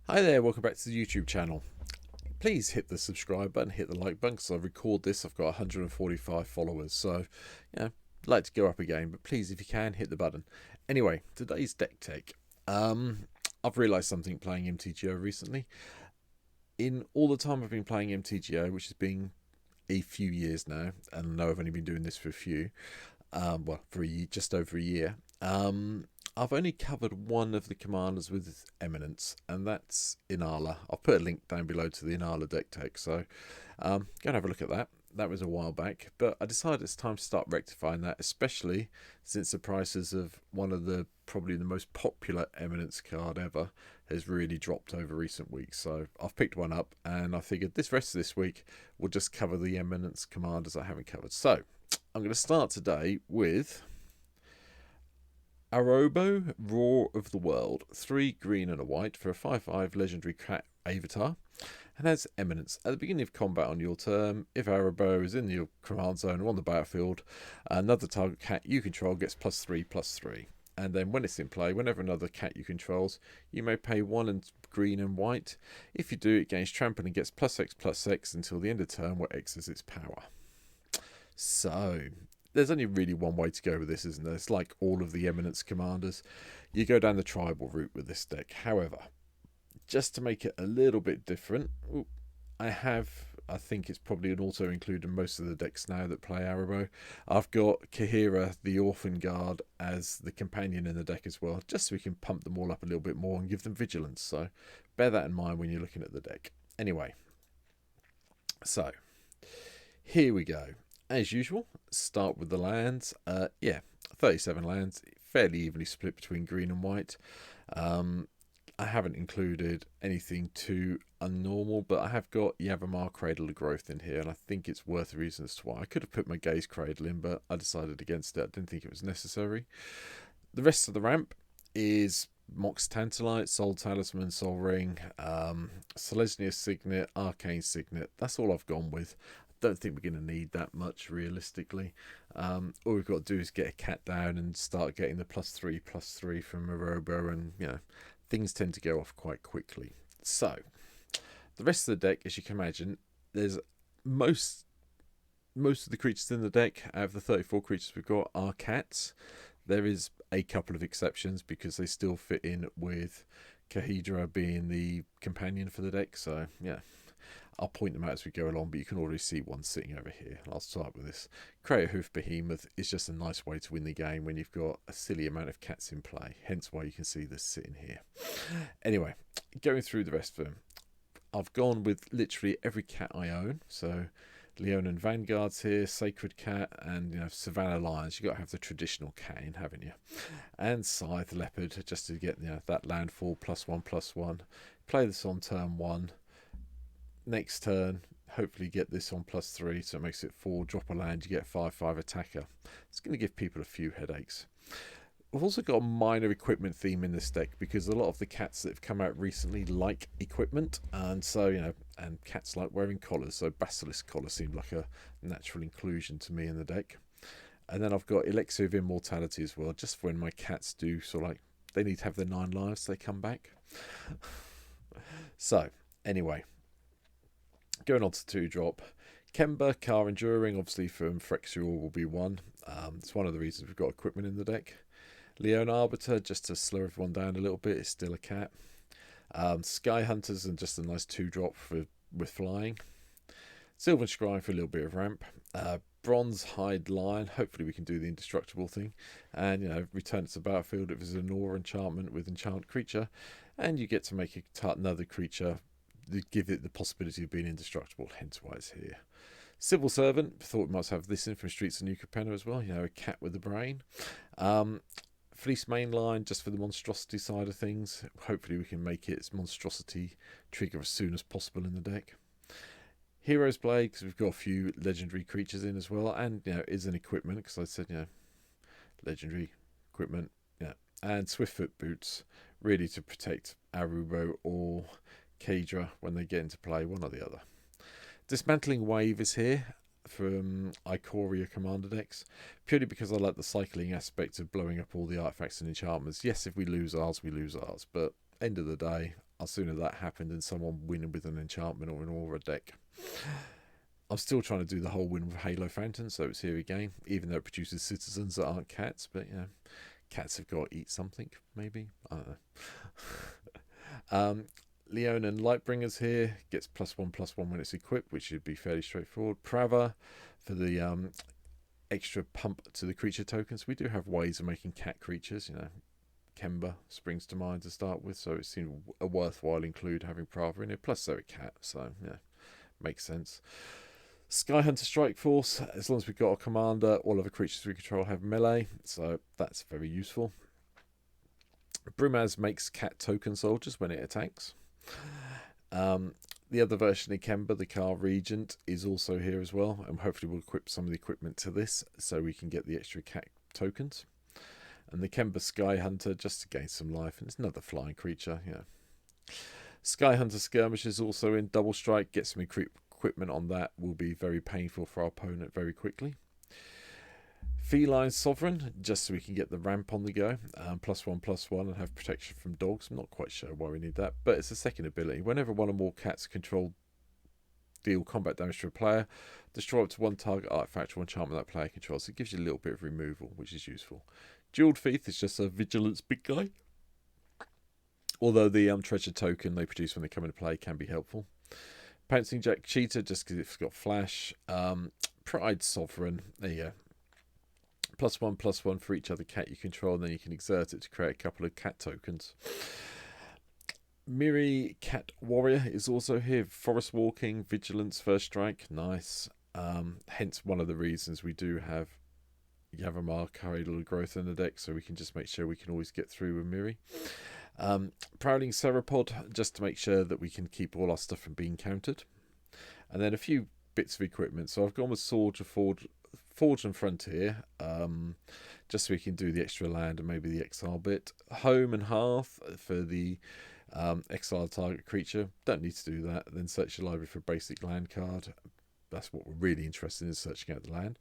Hi there, welcome back to the YouTube channel. Please hit the subscribe button, hit the like button, because I record this, I've got 145 followers, so, I'd like to go up again, but please, if you can, hit the button. Anyway, today's deck tech. I've realised something playing MtGO recently. In all the time I've been playing MtGO, which has been a few years now, and I know I've only been doing this for a few, for a year, just over a year. I've only covered one of the commanders with eminence, and that's Inalla. I'll put a link down below to the Inalla deck tech, so go and have a look at that. That was a while back, but I decided it's time to start rectifying that, especially since the prices of one of the probably the most popular eminence card ever has really dropped over recent weeks. So I've picked one up, and I figured this rest of this week we'll just cover the eminence commanders I haven't covered. So I'm going to start today with Arahbo, Roar of the World. 3 green and a white for a 5/5 legendary cat avatar. And has eminence. At the beginning of combat on your turn, if Arahbo is in your command zone or on the battlefield, another target cat you control gets +3/+3. And then when it's in play, whenever another cat you controls, you may pay 1 and green and white. If you do, it gains trample and gets +X/+X until the end of turn, where X is its power. So there's only really one way to go with this, isn't there? It's like all of the eminence commanders. You go down the tribal route with this deck. However, just to make it a little bit different, I think it's probably an auto include in most of the decks now that play Arahbo. I've got Kahira, the Orphan Guard, as the companion in the deck as well, just so we can pump them all up a little bit more and give them vigilance. So bear that in mind when you're looking at the deck. Anyway, so here we go. As usual, start with the lands. 37 lands, fairly evenly split between green and white. I haven't included anything too unnormal, but I have got Yavimar Cradle of Growth in here, and I think it's worth a reason as to why. I could have put my Gaze Cradle in, but I decided against it. I didn't think it was necessary. The rest of the ramp is Mox Tantalite, Soul Talisman, Soul Ring, Selesnya Signet, Arcane Signet. That's all I've gone with. Don't think we're going to need that much realistically. All we've got to do is get a cat down and start getting the +3/+3 from Arahbo, and things tend to go off quite quickly. So the rest of the deck, as you can imagine, there's most of the creatures in the deck out of the 34 creatures we've got are cats. There is a couple of exceptions because they still fit in with Kahidra being the companion for the deck. So I'll point them out as we go along, but you can already see one sitting over here. I'll start with this. Crater Hoof Behemoth is just a nice way to win the game when you've got a silly amount of cats in play, hence why you can see this sitting here. Anyway, going through the rest of them, I've gone with literally every cat I own. So Leonin Vanguards here, Sacred Cat, and Savannah Lions. You've got to have the traditional cat in, haven't you? And Scythe Leopard, just to get that landfall +1/+1. Play this on turn 1. Next turn, hopefully get this on +3, so it makes it 4. Drop a land, you get 5/5 attacker. It's going to give people a few headaches. We've also got a minor equipment theme in this deck because a lot of the cats that have come out recently like equipment, and so and cats like wearing collars. So Basilisk collar seemed like a natural inclusion to me in the deck. And then I've got Elixir of Immortality as well, just for when my cats do sort of like they need to have their 9 lives, so they come back. So anyway. Going on to 2-drop, Kemba, Car Enduring, obviously from Phyrexial will be one. It's one of the reasons we've got equipment in the deck. Leon Arbiter, just to slow everyone down a little bit, is still a cat. Sky Hunters, and just a nice 2-drop with flying. Sylvan Scribe for a little bit of ramp. Bronze Hide Lion, hopefully we can do the indestructible thing. And, return it to the battlefield if it's an Aura enchantment with enchant creature. And you get to make another creature, give it the possibility of being indestructible, hence why it's here. Civil Servant, thought we might have this in from Streets of New Capenna as well, a cat with a brain. Fleece Mainline, just for the monstrosity side of things. Hopefully we can make its monstrosity trigger as soon as possible in the deck. Hero's Blade, because we've got a few legendary creatures in as well, and is an equipment, because I said legendary equipment, and Swiftfoot Boots, really to protect Arahbo or Kadra when they get into play, one or the other. Dismantling Wave is here from Ikoria Commander decks, purely because I like the cycling aspect of blowing up all the artifacts and enchantments. Yes, if we lose ours, we lose ours, but end of the day, I'd sooner that happened than someone winning with an enchantment or an aura deck. I'm still trying to do the whole win with Halo Fountain, so it's here again, even though it produces citizens that aren't cats, but cats have got to eat something, maybe. I don't know. Leon and Lightbringers here gets +1/+1 when it's equipped, which should be fairly straightforward. Prava for the extra pump to the creature tokens. We do have ways of making cat creatures, Kemba springs to mind to start with, so it seemed a worthwhile include having Prava in it, plus they're a cat, so makes sense. Sky Hunter Strike Force, as long as we've got a commander, all other creatures we control have melee, so that's very useful. Brimaz makes cat token soldiers when it attacks. The other version of Kemba, the Car Regent, is also here as well, and hopefully we'll equip some of the equipment to this so we can get the extra cat tokens. And the Kemba Sky Hunter, just to gain some life, and it's another flying creature. Sky Hunter Skirmish is also in Double Strike. Get some equipment on that will be very painful for our opponent very quickly. Feline Sovereign, just so we can get the ramp on the go, +1/+1 and have protection from dogs. I'm not quite sure why we need that, but it's a second ability. Whenever one or more cats control deal combat damage to a player, destroy up to one target artifact or enchantment that player controls. So it gives you a little bit of removal, which is useful. Jeweled Thief is just a vigilance big guy, although the treasure token they produce when they come into play can be helpful. Pouncing Jack Cheetah, just because it's got flash. Pride Sovereign, there you go. +1/+1 for each other cat you control, and then you can exert it to create a couple of cat tokens. Miri Cat Warrior is also here. Forest Walking, Vigilance, First Strike, nice. Hence one of the reasons we do have Yavimar Cradle of Growth in the deck, so we can just make sure we can always get through with Miri. Prowling Ceropod, just to make sure that we can keep all our stuff from being countered. And then a few bits of equipment. So I've gone with Sword of Forge and Frontier, just so we can do the extra land and maybe the exile bit. Home and Hearth for the exile target creature. Don't need to do that. Then search your library for a basic land card. That's what we're really interested in, is searching out the land.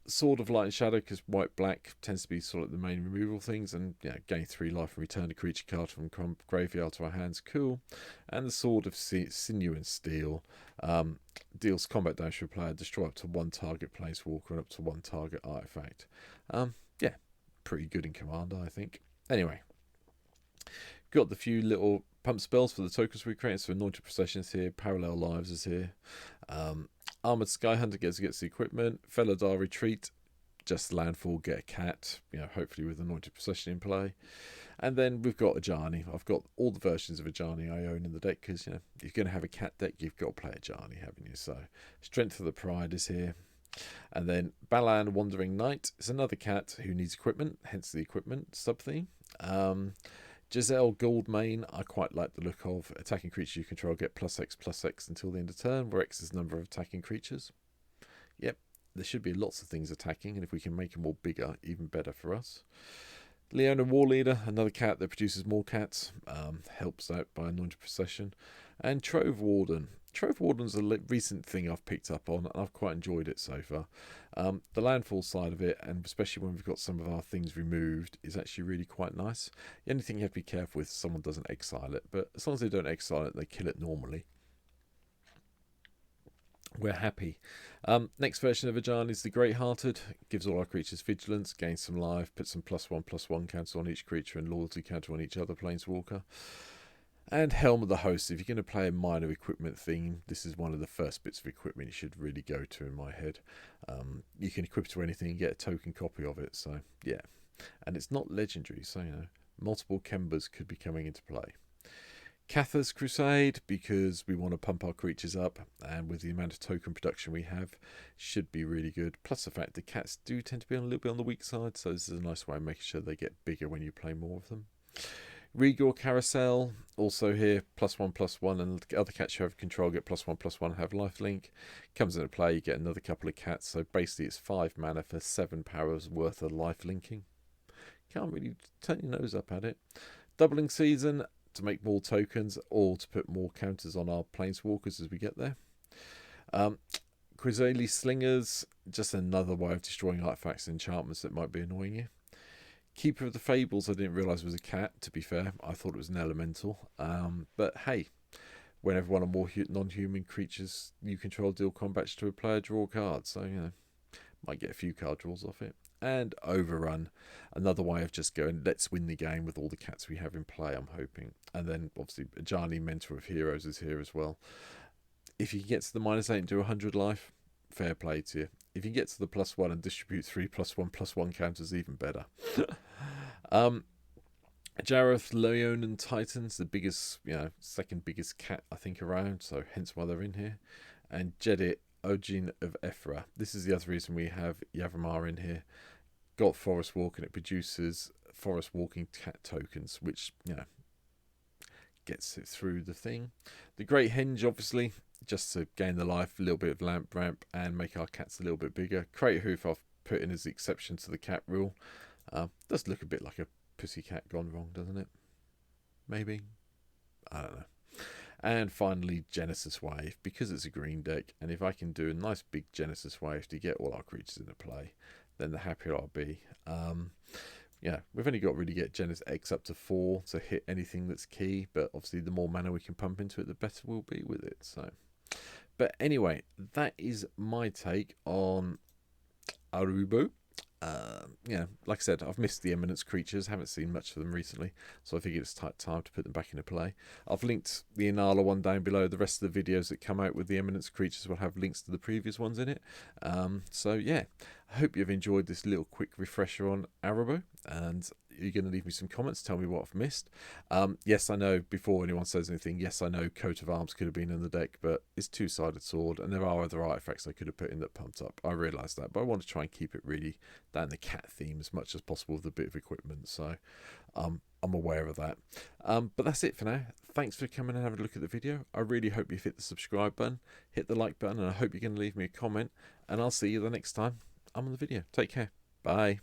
Sword of Light and Shadow, because white-black tends to be sort of the main removal things, and gain 3 life and return a creature card from graveyard to our hands, cool. And the Sword of Sinew and Steel deals combat damage to a player, destroy up to 1 target planeswalker and up to 1 target artifact. Pretty good in Commander, I think. Anyway, got the few little pump spells for the tokens we create. So Anointed Processions here, Parallel Lives is here. Armored Sky Hunter gets the equipment. Felidar Retreat, just landfall, get a cat, hopefully with Anointed Procession in play. And then we've got Ajani. I've got all the versions of Ajani I own in the deck, because if you're going to have a cat deck, you've got to play Ajani, haven't you? So Strength of the Pride is here. And then Balan Wandering Knight is another cat who needs equipment, hence the equipment sub-theme. Giselle Goldmane, I quite like the look of. Attacking creature you control get +X/+X until the end of turn, where X is the number of attacking creatures. Yep, there should be lots of things attacking, and if we can make them all bigger, even better for us. Leona War Leader, another cat that produces more cats, helps out by Anointed Procession. And Trove Warden. Trove Warden's a recent thing I've picked up on, and I've quite enjoyed it so far. The landfall side of it, and especially when we've got some of our things removed, is actually really quite nice. The only thing you have to be careful with is someone doesn't exile it, but as long as they don't exile it, they kill it normally. We're happy. Next version of Ajani is the Great-Hearted. Gives all our creatures vigilance, gains some life, puts some +1/+1 counter on each creature and loyalty counter on each other planeswalker. And Helm of the Host. If you're going to play a minor equipment theme, this is one of the first bits of equipment you should really go to in my head. You can equip to anything and get a token copy of it, so yeah. And it's not legendary, so multiple Kembas could be coming into play. Catha's Crusade, because we want to pump our creatures up, and with the amount of token production we have, should be really good. Plus the fact that cats do tend to be a little bit on the weak side, so this is a nice way of making sure they get bigger when you play more of them. Rigor Carousel, also here, +1/+1, and other cats you have control get +1/+1, have lifelink. Comes into play, you get another couple of cats, so basically it's 5 mana for 7 powers worth of lifelinking. Can't really turn your nose up at it. Doubling Season, to make more tokens, or to put more counters on our planeswalkers as we get there. Quizali Slingers, just another way of destroying artifacts and enchantments that might be annoying you. Keeper of the Fables, I didn't realise was a cat, to be fair. I thought it was an elemental. But hey, whenever one or more non-human creatures you control deal combat to a player, draw cards. So, might get a few card draws off it. And Overrun, another way of just going, let's win the game with all the cats we have in play, I'm hoping. And then, obviously, Ajani, Mentor of Heroes, is here as well. If you can get to the -8 and do 100 life, fair play to you. If you get to the +1 and distribute 3 +1/+1 counters, even better. Jareth, Leon and Titans, the biggest, second biggest cat I think around, so hence why they're in here. And Jedit, Ojin of Ephra. This is the other reason we have Yavimar in here. Got Forest Walk, and it produces Forest Walking cat tokens, which, gets it through the thing. The Great Henge, obviously, just to gain the life, a little bit of lamp ramp, and make our cats a little bit bigger. Crate Hoof I've put in as the exception to the cat rule. Does look a bit like a pussycat gone wrong, doesn't it? Maybe? I don't know. And finally, Genesis Wave, because it's a green deck, and if I can do a nice big Genesis Wave to get all our creatures into play, then the happier I'll be. We've only got to really get Genesis X up to 4 to hit anything that's key, but obviously the more mana we can pump into it, the better we'll be with it. So, but anyway, that is my take on Arahbo. Like I said, I've missed the Eminence creatures, haven't seen much of them recently, so I figured it's time to put them back into play. I've linked the Inalla one down below. The rest of the videos that come out with the Eminence creatures will have links to the previous ones in it. So yeah, I hope you've enjoyed this little quick refresher on Arahbo, and you're going to leave me some comments, tell me what I've missed. Yes, I know, before anyone says anything, yes, I know Coat of Arms could have been in the deck, but it's two-sided sword, and there are other artifacts I could have put in that pumped up. I realise that, but I want to try and keep it really down the cat theme as much as possible with a bit of equipment, so I'm aware of that. But that's it for now. Thanks for coming and having a look at the video. I really hope you've hit the subscribe button, hit the like button, and I hope you're going to leave me a comment, and I'll see you the next time I'm on the video. Take care. Bye.